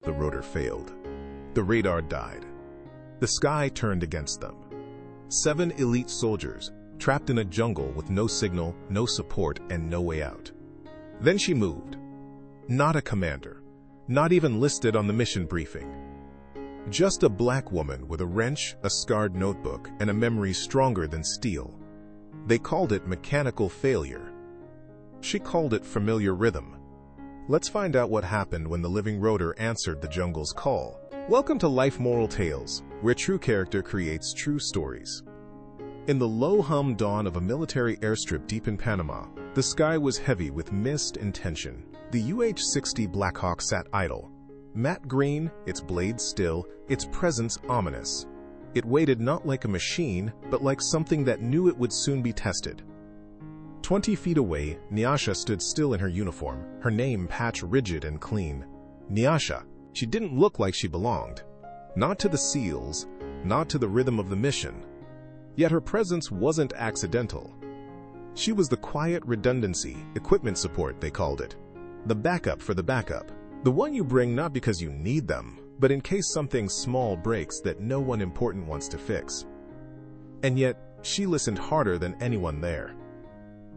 The rotor failed. The radar died. The sky turned against them. 7 elite soldiers, trapped in a jungle with no signal, no support, and no way out. Then she moved. Not a commander, not even listed on the mission briefing. Just a black woman with a wrench, a scarred notebook, and a memory stronger than steel. They called it mechanical failure. She called it familiar rhythm. Let's find out what happened when the living rotor answered the jungle's call. Welcome to Life Moral Tales, where true character creates true stories. In the low-hum dawn of a military airstrip deep in Panama, the sky was heavy with mist and tension. The UH-60 Blackhawk sat idle. Matte green, its blade still, its presence ominous. It waited not like a machine, but like something that knew it would soon be tested. 20 feet away, Nyasha stood still in her uniform, her name patched rigid and clean. Nyasha. She didn't look like she belonged. Not to the SEALs, not to the rhythm of the mission. Yet her presence wasn't accidental. She was the quiet redundancy, equipment support they called it. The backup for the backup. The one you bring not because you need them, but in case something small breaks that no one important wants to fix. And yet, she listened harder than anyone there.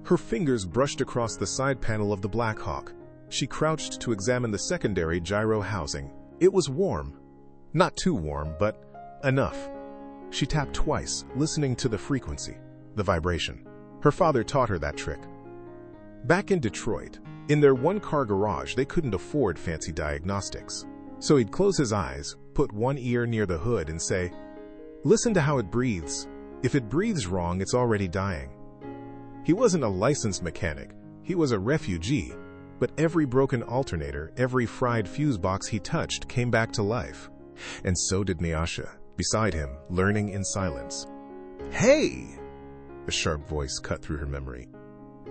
Her fingers brushed across the side panel of the Blackhawk. She crouched to examine the secondary gyro housing. It was warm. Not too warm, but enough. She tapped twice, listening to the frequency, the vibration. Her father taught her that trick. Back in Detroit, in their one-car garage, they couldn't afford fancy diagnostics. So he'd close his eyes, put one ear near the hood and say, "Listen to how it breathes. If it breathes wrong, it's already dying." He wasn't a licensed mechanic. He was a refugee. But every broken alternator, every fried fuse box he touched came back to life. And so did Nyasha, beside him, learning in silence. "Hey!" A sharp voice cut through her memory.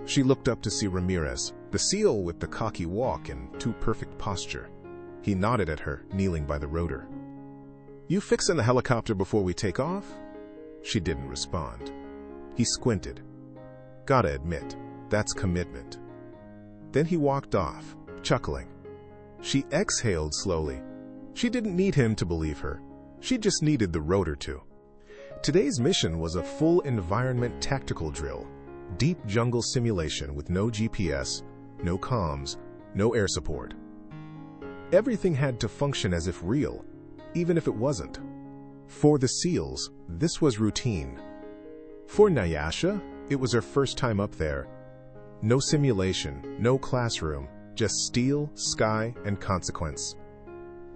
She looked up to see Ramirez, the SEAL with the cocky walk and too perfect posture. He nodded at her, kneeling by the rotor. "You fixing the helicopter before we take off?" She didn't respond. He squinted. "Gotta admit, that's commitment." Then he walked off, chuckling. She exhaled slowly. She didn't need him to believe her. She just needed the rotor to. Today's mission was a full environment tactical drill. Deep jungle simulation with no GPS, no comms, no air support. Everything had to function as if real, even if it wasn't. For the SEALs, this was routine. For Nyasha, it was her first time up there. No simulation, no classroom, just steel, sky, and consequence.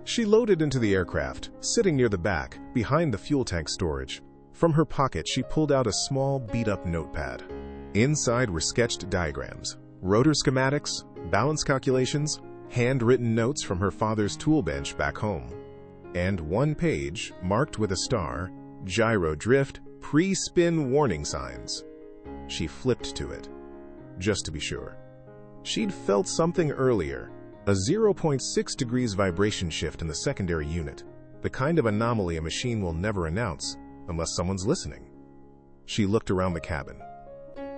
She loaded into the aircraft, sitting near the back, behind the fuel tank storage. From her pocket, she pulled out a small, beat-up notepad. Inside were sketched diagrams, rotor schematics, balance calculations, handwritten notes from her father's tool bench back home. And one page, marked with a star, gyro drift, pre-spin warning signs. She flipped to it, just to be sure. She'd felt something earlier, a 0.6 degrees vibration shift in the secondary unit, the kind of anomaly a machine will never announce unless someone's listening. She looked around the cabin.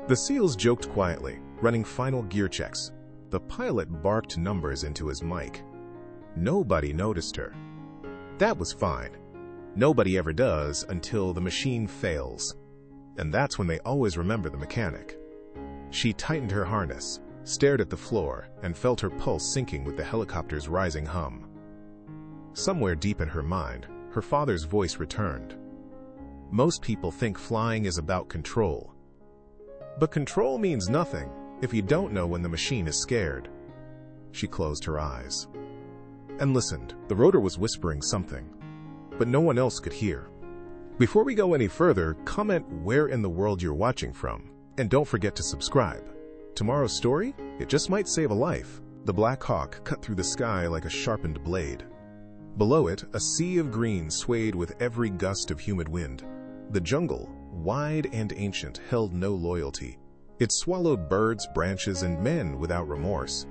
The SEALs joked quietly, running final gear checks. The pilot barked numbers into his mic. Nobody noticed her. That was fine. Nobody ever does until the machine fails. And that's when they always remember the mechanic. She tightened her harness, stared at the floor, and felt her pulse sinking with the helicopter's rising hum. Somewhere deep in her mind, her father's voice returned. Most people think flying is about control. But control means nothing if you don't know when the machine is scared. She closed her eyes and listened. The rotor was whispering something, but no one else could hear. Before we go any further, comment where in the world you're watching from, and don't forget to subscribe. Tomorrow's story? It just might save a life. The Black Hawk cut through the sky like a sharpened blade. Below it, a sea of green swayed with every gust of humid wind. The jungle, wide and ancient, held no loyalty. It swallowed birds, branches, and men without remorse.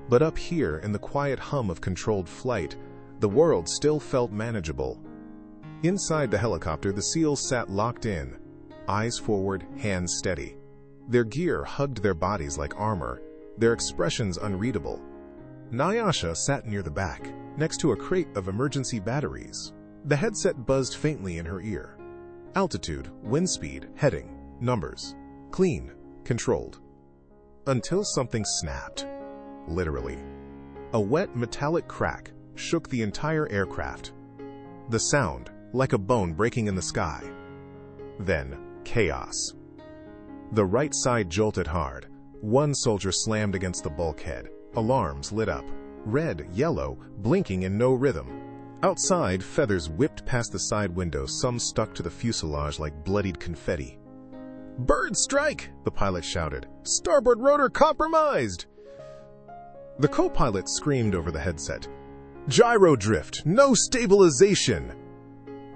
But up here, in the quiet hum of controlled flight, the world still felt manageable. Inside the helicopter, the SEALs sat locked in, eyes forward, hands steady. Their gear hugged their bodies like armor, their expressions unreadable. Nyasha sat near the back, next to a crate of emergency batteries. The headset buzzed faintly in her ear. Altitude, wind speed, heading, numbers. Clean, controlled. Until something snapped. Literally. A wet metallic crack shook the entire aircraft. The sound, like a bone breaking in the sky. Then, chaos. The right side jolted hard. One soldier slammed against the bulkhead. Alarms lit up. Red, yellow, blinking in no rhythm. Outside, feathers whipped past the side window, some stuck to the fuselage like bloodied confetti. "Bird strike!" the pilot shouted. "Starboard rotor compromised!" The co-pilot screamed over the headset. "Gyro drift! No stabilization!"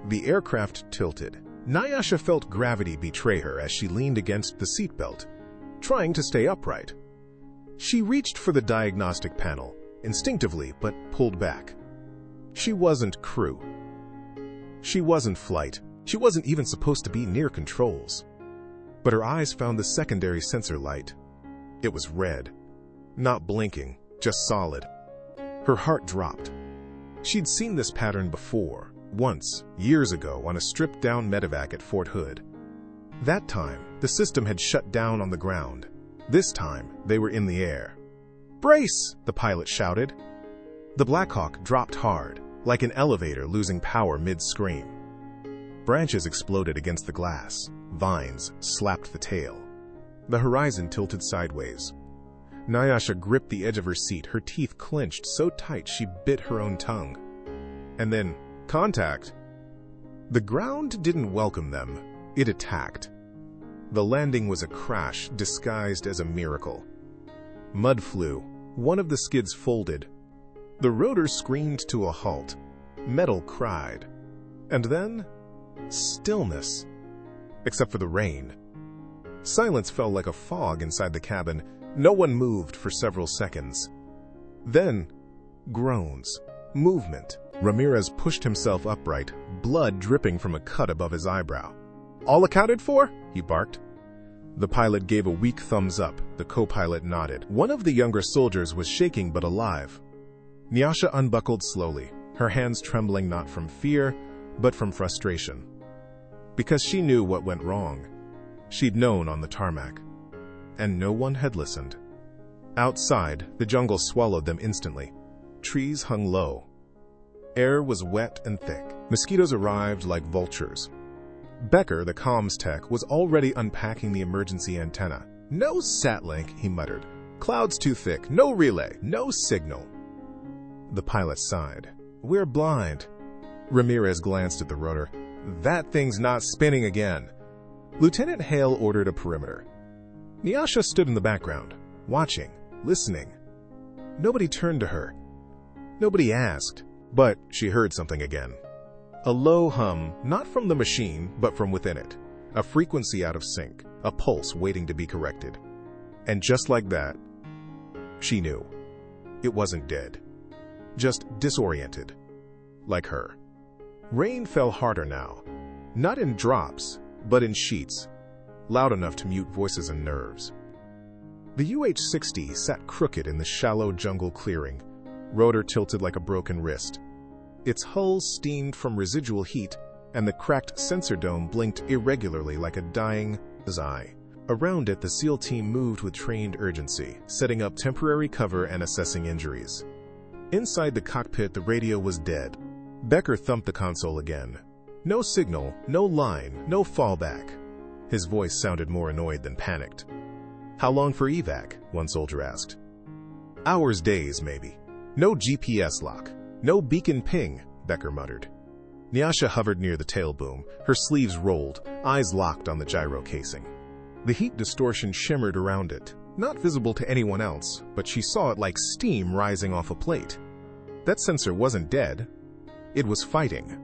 The aircraft tilted. Nyasha felt gravity betray her as she leaned against the seatbelt, trying to stay upright. She reached for the diagnostic panel, instinctively, but pulled back. She wasn't crew. She wasn't flight. She wasn't even supposed to be near controls. But her eyes found the secondary sensor light. It was red. Not blinking, just solid. Her heart dropped. She'd seen this pattern before, once, years ago, on a stripped-down medevac at Fort Hood. That time, the system had shut down on the ground. This time, they were in the air. "Brace!" the pilot shouted. The Black Hawk dropped hard, like an elevator losing power mid-scream. Branches exploded against the glass. Vines slapped the tail. The horizon tilted sideways. Nyasha gripped the edge of her seat, her teeth clenched so tight she bit her own tongue. And then, contact. The ground didn't welcome them. It attacked. The landing was a crash disguised as a miracle. Mud flew. One of the skids folded. The rotor screamed to a halt. Metal cried. And then, stillness. Except for the rain. Silence fell like a fog inside the cabin. No one moved for several seconds. Then, groans. Movement. Ramirez pushed himself upright, blood dripping from a cut above his eyebrow. "All accounted for?" he barked. The pilot gave a weak thumbs up. The co-pilot nodded. One of the younger soldiers was shaking but alive. Nyasha unbuckled slowly, her hands trembling not from fear, but from frustration. Because she knew what went wrong. She'd known on the tarmac. And no one had listened. Outside, the jungle swallowed them instantly. Trees hung low. Air was wet and thick. Mosquitoes arrived like vultures. Becker, the comms tech, was already unpacking the emergency antenna. "No satlink," he muttered. "Clouds too thick. No relay. No signal." The pilot sighed. "We're blind." Ramirez glanced at the rotor. "That thing's not spinning again." Lieutenant Hale ordered a perimeter. Nyasha stood in the background, watching, listening. Nobody turned to her. Nobody asked, but she heard something again. A low hum, not from the machine, but from within it. A frequency out of sync, a pulse waiting to be corrected. And just like that, she knew. It wasn't dead. Just disoriented. Like her. Rain fell harder now. Not in drops, but in sheets. Loud enough to mute voices and nerves. The UH-60 sat crooked in the shallow jungle clearing, rotor tilted like a broken wrist. Its hull steamed from residual heat, and the cracked sensor dome blinked irregularly like a dying eye. Around it, the SEAL team moved with trained urgency, setting up temporary cover and assessing injuries. Inside the cockpit, the radio was dead. Becker thumped the console again. No signal, no line, no fallback. His voice sounded more annoyed than panicked. "How long for evac?" one soldier asked. "Hours, days, maybe. No GPS lock. No beacon ping," Becker muttered. Nyasha hovered near the tail boom, her sleeves rolled, eyes locked on the gyro casing. The heat distortion shimmered around it, not visible to anyone else, but she saw it like steam rising off a plate. That sensor wasn't dead. It was fighting.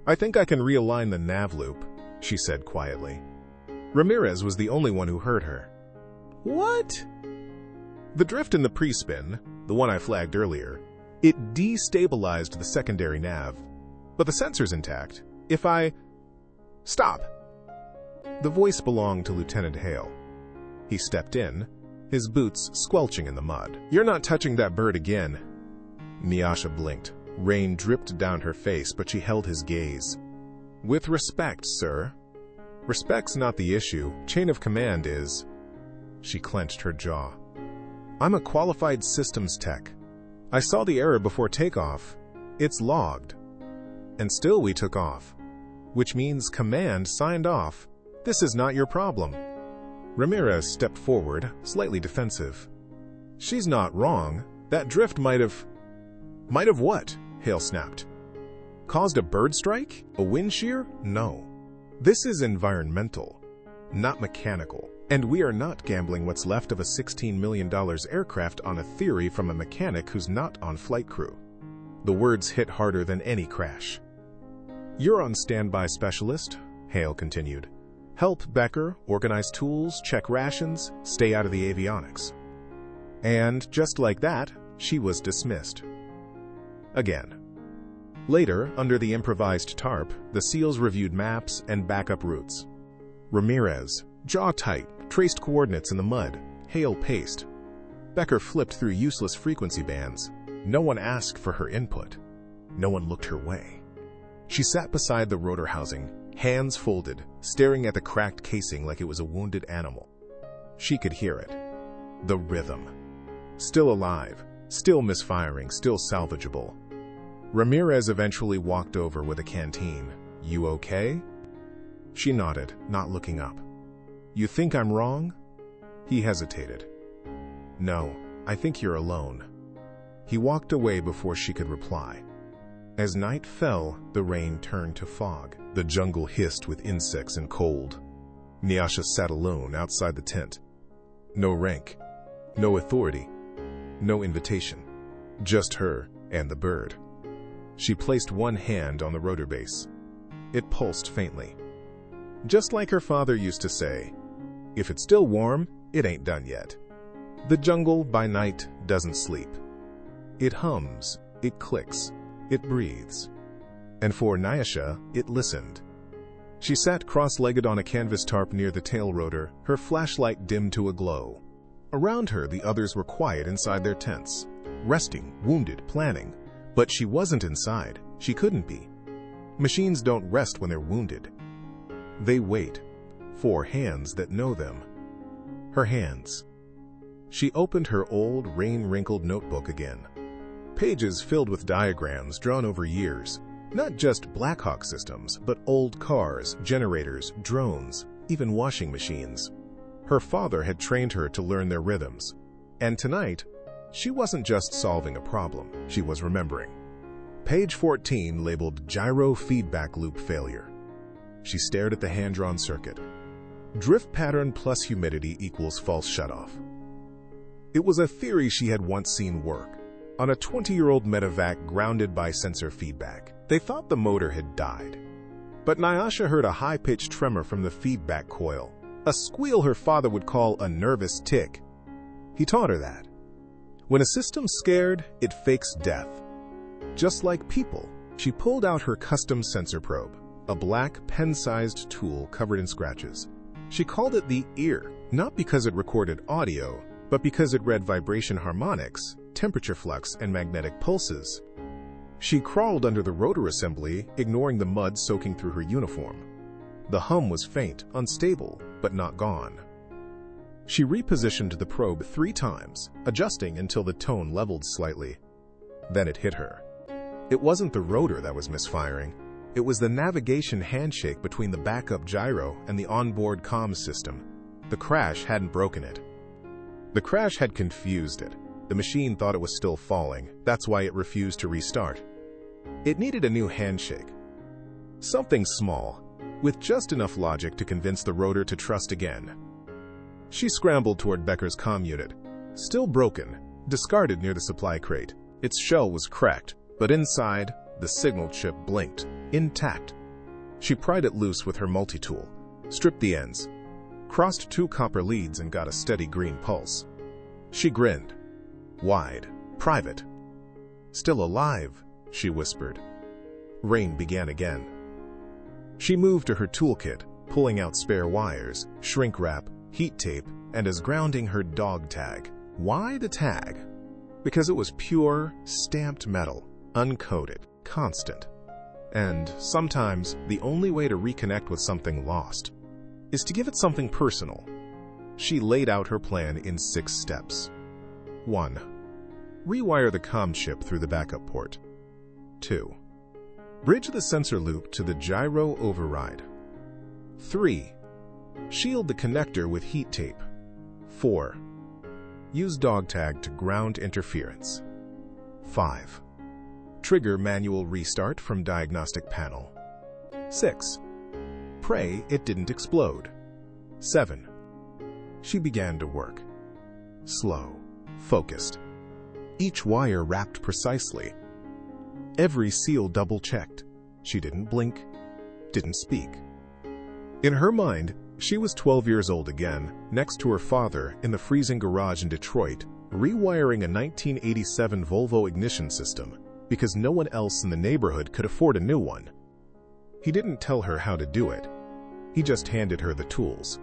"I think I can realign the nav loop," she said quietly. Ramirez was the only one who heard her. "What?" "The drift in the pre-spin, the one I flagged earlier, it destabilized the secondary nav. But the sensor's intact. If I... Stop!" The voice belonged to Lieutenant Hale. He stepped in, his boots squelching in the mud. "You're not touching that bird again." Nyasha blinked. Rain dripped down her face, but she held his gaze. "With respect, sir." "Respect's not the issue. Chain of command is." She clenched her jaw. "I'm a qualified systems tech. I saw the error before takeoff. It's logged. And still we took off. Which means command signed off. This is not your problem." Ramirez stepped forward, slightly defensive. "She's not wrong. That drift might have..." "Might have what?" Hale snapped. "Caused a bird strike? A wind shear? No. This is environmental, not mechanical. And we are not gambling what's left of a $16 million aircraft on a theory from a mechanic who's not on flight crew." The words hit harder than any crash. "You're on standby specialist," Hale continued. "Help Becker, organize tools, check rations, stay out of the avionics." And just like that, she was dismissed. Again. Later, under the improvised tarp, the SEALs reviewed maps and backup routes. Ramirez, jaw tight, traced coordinates in the mud. Hale paced. Becker flipped through useless frequency bands. No one asked for her input. No one looked her way. She sat beside the rotor housing, hands folded, staring at the cracked casing like it was a wounded animal. She could hear it. The rhythm. Still alive, still misfiring, still salvageable. Ramirez eventually walked over with a canteen. "You okay?" She nodded, not looking up. "You think I'm wrong?" He hesitated. "No, I think you're alone." He walked away before she could reply. As night fell, the rain turned to fog. The jungle hissed with insects and cold. Nyasha sat alone outside the tent. No rank, no authority, no invitation. Just her and the bird. She placed one hand on the rotor base. It pulsed faintly. Just like her father used to say, "If it's still warm, it ain't done yet." The jungle, by night, doesn't sleep. It hums, it clicks, it breathes. And for Nyasha, it listened. She sat cross-legged on a canvas tarp near the tail rotor, her flashlight dimmed to a glow. Around her, the others were quiet inside their tents, resting, wounded, planning. But she wasn't inside. She couldn't be. Machines don't rest when they're wounded. They wait for hands that know them. Her hands. She opened her old, rain-wrinkled notebook again. Pages filled with diagrams drawn over years. Not just Blackhawk systems, but old cars, generators, drones, even washing machines. Her father had trained her to learn their rhythms. And tonight, she wasn't just solving a problem, she was remembering. Page 14 labeled Gyro Feedback Loop Failure. She stared at the hand-drawn circuit. Drift pattern plus humidity equals false shutoff. It was a theory she had once seen work. On a 20-year-old medevac grounded by sensor feedback. They thought the motor had died. But Nyasha heard a high-pitched tremor from the feedback coil. A squeal her father would call a nervous tick. He taught her that. When a system's scared, it fakes death. Just like people, she pulled out her custom sensor probe, a black, pen-sized tool covered in scratches. She called it the ear, not because it recorded audio, but because it read vibration harmonics, temperature flux, and magnetic pulses. She crawled under the rotor assembly, ignoring the mud soaking through her uniform. The hum was faint, unstable, but not gone. She repositioned the probe 3 times, adjusting until the tone leveled slightly. Then it hit her. It wasn't the rotor that was misfiring. It was the navigation handshake between the backup gyro and the onboard comms system. The crash hadn't broken it. The crash had confused it. The machine thought it was still falling. That's why it refused to restart. It needed a new handshake. Something small, with just enough logic to convince the rotor to trust again. She scrambled toward Becker's comm unit. Still broken, discarded near the supply crate. Its shell was cracked, but inside, the signal chip blinked, intact. She pried it loose with her multi-tool, stripped the ends, crossed 2 copper leads and got a steady green pulse. She grinned. Wide, private. Still alive, she whispered. Rain began again. She moved to her toolkit, pulling out spare wires, shrink wrap, heat tape, and as grounding her dog tag. Why the tag? Because it was pure, stamped metal, uncoated, constant. And sometimes the only way to reconnect with something lost is to give it something personal. She laid out her plan in 6 steps. 1. Rewire the comm chip through the backup port. 2. Bridge the sensor loop to the gyro override. 3. Shield the connector with heat tape. 4. Use dog tag to ground interference. 5. Trigger manual restart from diagnostic panel. 6. Pray it didn't explode. 7. She began to work. Slow, focused. Each wire wrapped precisely. Every seal double-checked. She didn't blink, didn't speak. In her mind, she was 12 years old again, next to her father in the freezing garage in Detroit, rewiring a 1987 Volvo ignition system because no one else in the neighborhood could afford a new one. He didn't tell her how to do it. He just handed her the tools.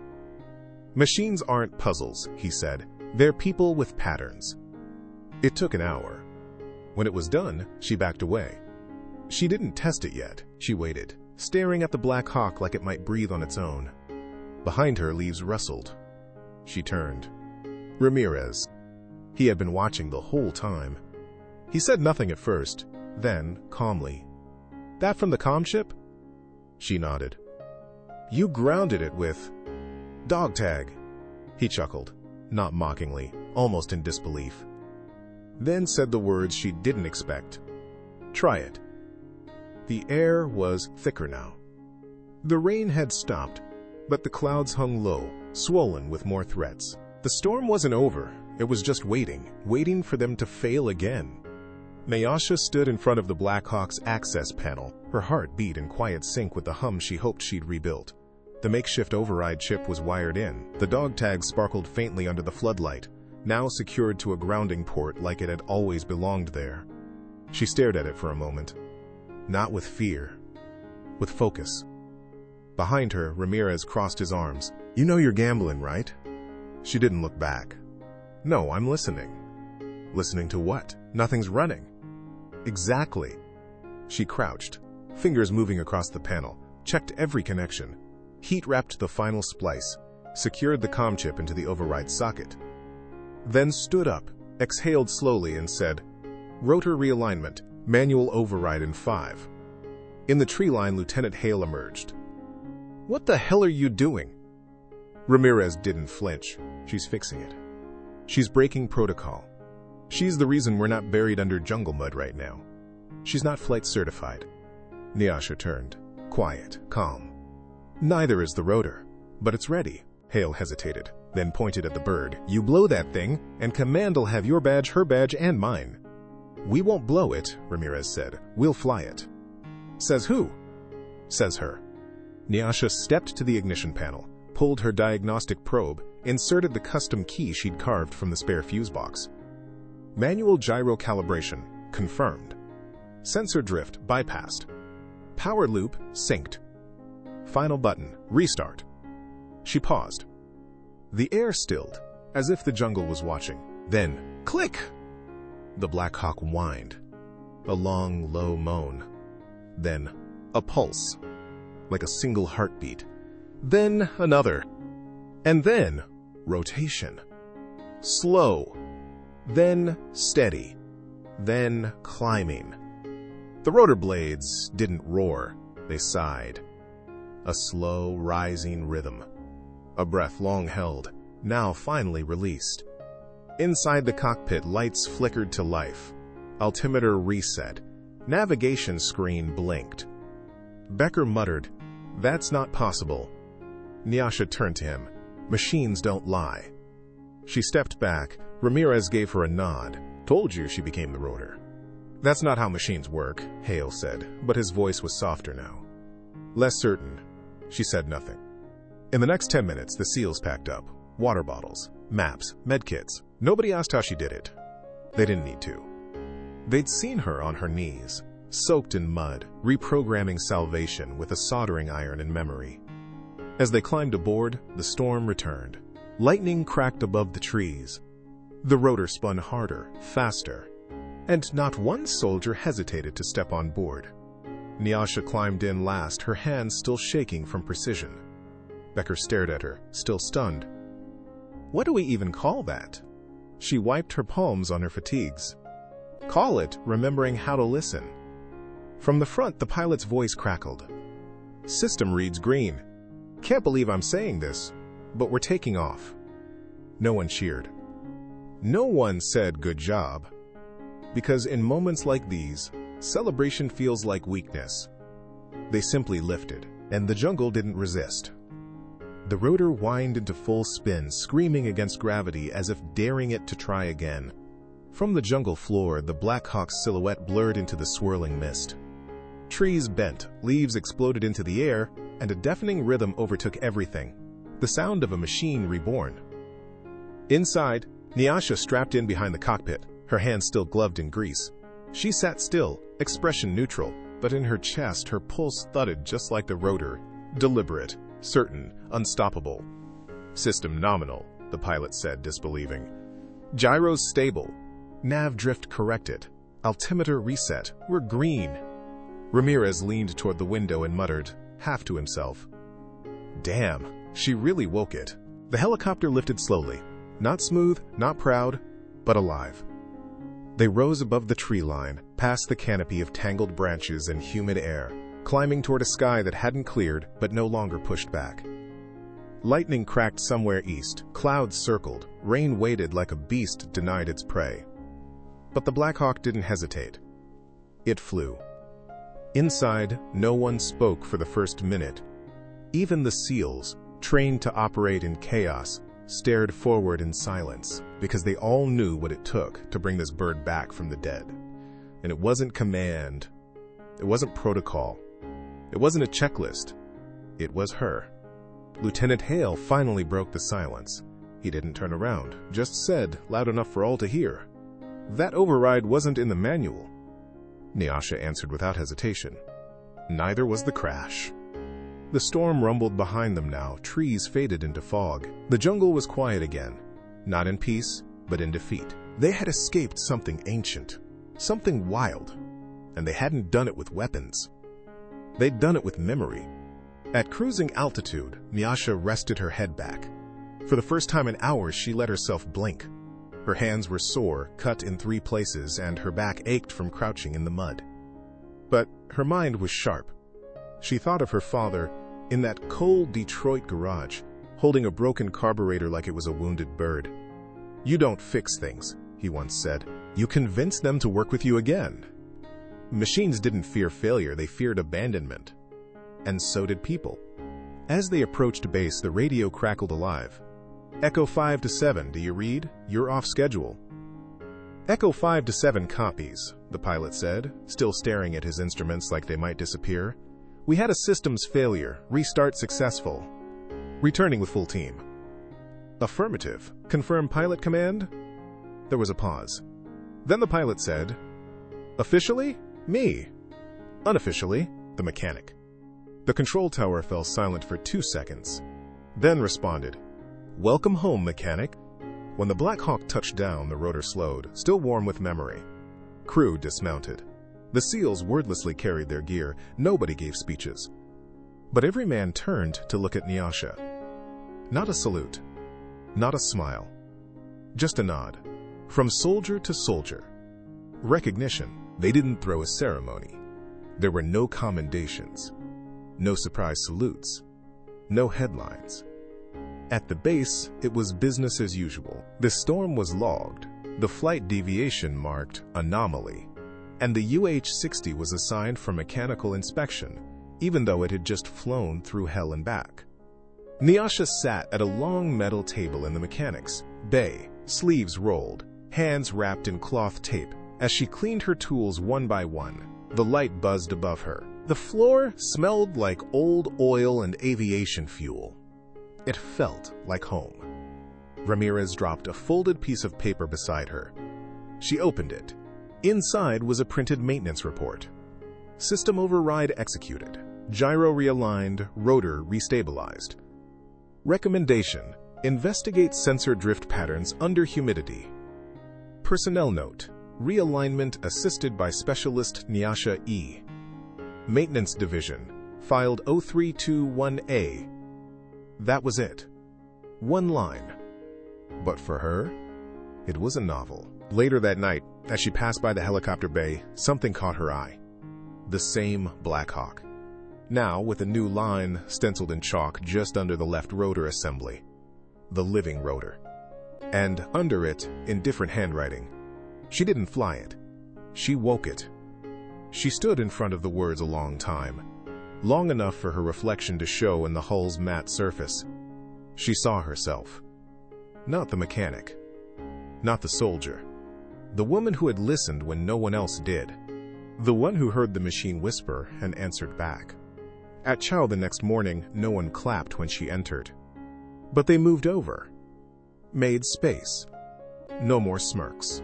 Machines aren't puzzles, he said. They're people with patterns. It took an hour. When it was done, she backed away. She didn't test it yet. She waited, staring at the Black Hawk like it might breathe on its own. Behind her, leaves rustled. She turned. Ramirez. He had been watching the whole time. He said nothing at first, then, calmly, "That from the comm chip?" She nodded. "You grounded it with dog tag." He chuckled, not mockingly, almost in disbelief. Then said the words she didn't expect. "Try it." The air was thicker now. The rain had stopped, but the clouds hung low, swollen with more threats. The storm wasn't over. It was just waiting for them to fail again. Nyasha stood in front of the Black Hawk's access panel. Her heart beat in quiet sync with the hum she hoped she'd rebuilt. The makeshift override chip was wired in. The dog tag sparkled faintly under the floodlight, now secured to a grounding port like it had always belonged there. She stared at it for a moment. Not with fear, with focus. Behind her, Ramirez crossed his arms. "You know you're gambling, right?" She didn't look back. "No, I'm listening." "Listening to what? Nothing's running." "Exactly." She crouched, fingers moving across the panel, checked every connection, heat-wrapped the final splice, secured the comm chip into the override socket. Then stood up, exhaled slowly and said, "Rotor realignment, manual override in 5. In the tree line, Lieutenant Hale emerged. "What the hell are you doing?" Ramirez didn't flinch. "She's fixing it. She's breaking protocol. She's the reason we're not buried under jungle mud right now. She's not flight certified." Nyasha turned, quiet, calm. "Neither is the rotor, but it's ready." Hale hesitated, then pointed at the bird. "You blow that thing, and Command'll have your badge, her badge, and mine." "We won't blow it," Ramirez said. "We'll fly it." "Says who?" "Says her." Nyasha stepped to the ignition panel, pulled her diagnostic probe, inserted the custom key she'd carved from the spare fuse box. Manual gyro calibration, confirmed. Sensor drift, bypassed. Power loop, synced. Final button, restart. She paused. The air stilled, as if the jungle was watching. Then, click! The Black Hawk whined. A long, low moan. Then, a pulse, like a single heartbeat. Then, another. And then, rotation. Slow. Then, steady. Then, climbing. The rotor blades didn't roar, they sighed. A slow, rising rhythm. A breath long held, now finally released. Inside the cockpit, lights flickered to life. Altimeter reset. Navigation screen blinked. Becker muttered, "That's not possible." Nyasha turned to him. "Machines don't lie." She stepped back. Ramirez gave her a nod. "Told you she became the rotor." "That's not how machines work," Hale said, but his voice was softer now. Less certain. She said nothing. In the next 10 minutes, the SEALs packed up. Water bottles, maps, medkits. Nobody asked how she did it. They didn't need to. They'd seen her on her knees, soaked in mud, reprogramming salvation with a soldering iron in memory. As they climbed aboard, the storm returned. Lightning cracked above the trees. The rotor spun harder, faster, and not one soldier hesitated to step on board. Nyasha climbed in last, her hands still shaking from precision. Becker stared at her, still stunned. What do we even call that? She wiped her palms on her fatigues. Call it remembering how to listen. From the front, the pilot's voice crackled. System reads green. Can't believe I'm saying this, but we're taking off. No one cheered. No one said good job. Because in moments like these, celebration feels like weakness. They simply lifted, and the jungle didn't resist. The rotor whined into full spin, screaming against gravity as if daring it to try again. From the jungle floor, the Black Hawk's silhouette blurred into the swirling mist. Trees bent, leaves exploded into the air, and a deafening rhythm overtook everything. The sound of a machine reborn. Inside, Nyasha strapped in behind the cockpit, her hands still gloved in grease. She sat still, expression neutral, but in her chest her pulse thudded just like the rotor, deliberate, certain, unstoppable. System nominal, the pilot said, disbelieving. Gyros stable. Nav drift corrected. Altimeter reset. We're green. Ramirez leaned toward the window and muttered, half to himself. Damn, she really woke it. The helicopter lifted slowly. Not smooth, not proud, but alive. They rose above the tree line, past the canopy of tangled branches and humid air, climbing toward a sky that hadn't cleared but no longer pushed back. Lightning cracked somewhere east, clouds circled, rain waited like a beast denied its prey. But the Black Hawk didn't hesitate. It flew. Inside, no one spoke for the first minute. Even the SEALs, trained to operate in chaos, stared forward in silence, because they all knew what it took to bring this bird back from the dead. And it wasn't command. It wasn't protocol. It wasn't a checklist. It was her. Lieutenant Hale finally broke the silence. He didn't turn around, just said, loud enough for all to hear, "That override wasn't in the manual." Nyasha answered without hesitation. Neither was the crash. The storm rumbled behind them now, trees faded into fog. The jungle was quiet again, not in peace, but in defeat. They had escaped something ancient, something wild, and they hadn't done it with weapons. They'd done it with memory. At cruising altitude, Nyasha rested her head back. For the first time in hours, she let herself blink. Her hands were sore, cut in 3 places, and her back ached from crouching in the mud. But her mind was sharp. She thought of her father in that cold Detroit garage, holding a broken carburetor like it was a wounded bird. "You don't fix things," he once said. "You convince them to work with you again." Machines didn't fear failure, they feared abandonment. And so did people. As they approached base, the radio crackled alive. "Echo 5 to 7, do you read? You're off schedule." "Echo 5 to 7 copies," the pilot said, still staring at his instruments like they might disappear. "We had a systems failure. Restart successful. Returning with full team." "Affirmative. Confirm pilot command?" There was a pause. Then the pilot said, "Officially, me. Unofficially, the mechanic." The control tower fell silent for 2 seconds, then responded, "Welcome home, mechanic." When the Black Hawk touched down, the rotor slowed, still warm with memory. Crew dismounted. The SEALs wordlessly carried their gear. Nobody gave speeches. But every man turned to look at Nyasha. Not a salute. Not a smile. Just a nod. From soldier to soldier. Recognition. They didn't throw a ceremony. There were no commendations. No surprise salutes. No headlines. At the base, it was business as usual. The storm was logged. The flight deviation marked anomaly. And the UH-60 was assigned for mechanical inspection, even though it had just flown through hell and back. Nyasha sat at a long metal table in the mechanics bay, sleeves rolled, hands wrapped in cloth tape. As she cleaned her tools one by one, the light buzzed above her. The floor smelled like old oil and aviation fuel. It felt like home. Ramirez dropped a folded piece of paper beside her. She opened it. Inside was a printed maintenance report. System override executed. Gyro realigned, rotor restabilized. Recommendation: Investigate sensor drift patterns under humidity. Personnel note: realignment assisted by specialist Nyasha E. Maintenance Division, filed 0321A. That was it. One line. But for her, it was a novel. Later that night, as she passed by the helicopter bay, something caught her eye. The same Black Hawk. Now with a new line stenciled in chalk just under the left rotor assembly. The living rotor. And under it, in different handwriting. She didn't fly it. She woke it. She stood in front of the words a long time. Long enough for her reflection to show in the hull's matte surface. She saw herself. Not the mechanic. Not the soldier. The woman who had listened when no one else did. The one who heard the machine whisper and answered back. At chow the next morning, no one clapped when she entered. But they moved over. Made space. No more smirks.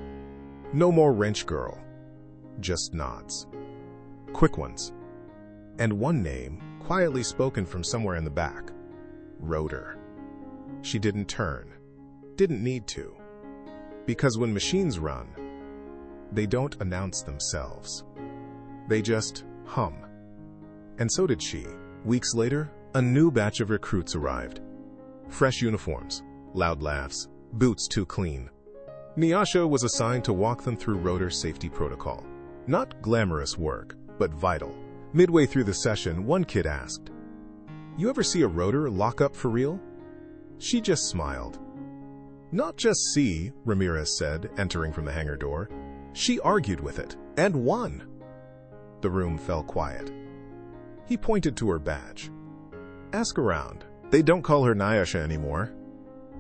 No more wrench girl. Just nods. Quick ones. And one name, quietly spoken from somewhere in the back. Rotor. She didn't turn. Didn't need to. Because when machines run, they don't announce themselves. They just hum. And so did she. Weeks later, a new batch of recruits arrived. Fresh uniforms, loud laughs, boots too clean. Nyasha was assigned to walk them through rotor safety protocol. Not glamorous work, but vital. Midway through the session, one kid asked, "You ever see a rotor lock up for real?" She just smiled. "Not just see," Ramirez said, entering from the hangar door. "She argued with it, and won." The room fell quiet. He pointed to her badge. "Ask around. They don't call her Nyasha anymore."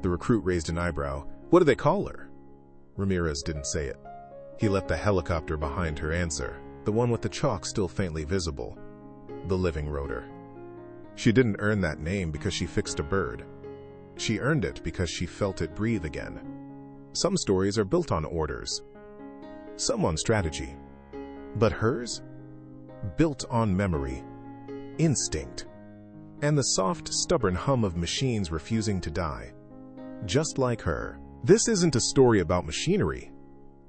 The recruit raised an eyebrow. "What do they call her?" Ramirez didn't say it. He let the helicopter behind her answer, the one with the chalk still faintly visible. The living rotor. She didn't earn that name because she fixed a bird. She earned it because she felt it breathe again. Some stories are built on orders. Some on strategy. But hers? Built on memory. Instinct. And the soft, stubborn hum of machines refusing to die. Just like her. This isn't a story about machinery.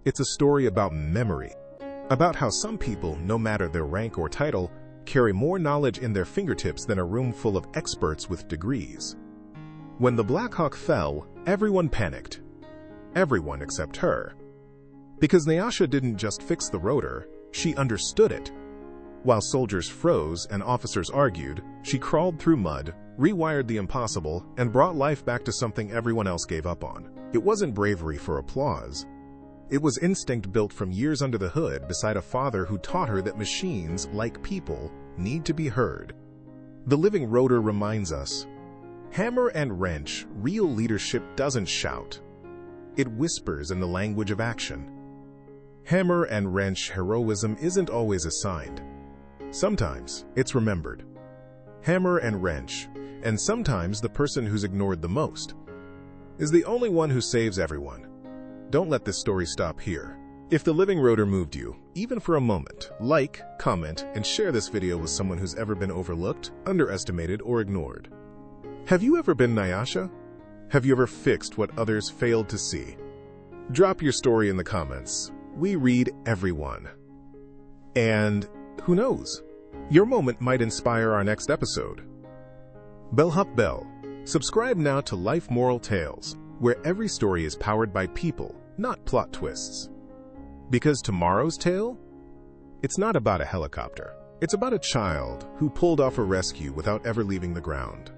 It's a story about memory. About how some people, no matter their rank or title, carry more knowledge in their fingertips than a room full of experts with degrees. When the Black Hawk fell, everyone panicked. Everyone except her. Because Nyasha didn't just fix the rotor, she understood it. While soldiers froze and officers argued, she crawled through mud, rewired the impossible, and brought life back to something everyone else gave up on. It wasn't bravery for applause. It was instinct built from years under the hood beside a father who taught her that machines, like people, need to be heard. The living rotor reminds us, hammer and wrench, real leadership doesn't shout. It whispers in the language of action. Hammer and wrench heroism isn't always assigned. Sometimes it's remembered. Hammer and wrench, and sometimes the person who's ignored the most, is the only one who saves everyone. Don't let this story stop here. If the living rotor moved you, even for a moment, like, comment, and share this video with someone who's ever been overlooked, underestimated, or ignored. Have you ever been Nyasha? Have you ever fixed what others failed to see? Drop your story in the comments. We read everyone. And who knows? Your moment might inspire our next episode. Bellhop Bell. Subscribe now to Life Moral Tales, where every story is powered by people, not plot twists. Because tomorrow's tale? It's not about a helicopter. It's about a child who pulled off a rescue without ever leaving the ground.